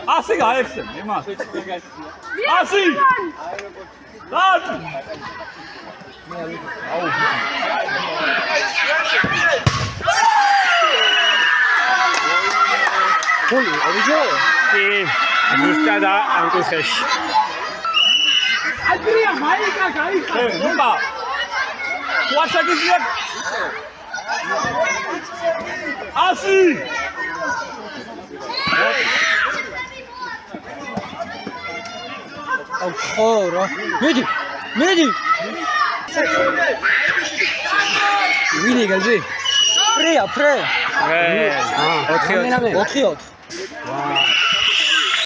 Asi gaexeni, ema. Asi! Lan! Poli, avijó? Კი, ზუსტად ამ კუთხეში. Adria, maika gaika. Noma. Quaxagizia. Asi! აუ ხო რა. მიდი. ვინი გალჟი? ფრე. 4-4. 4-4.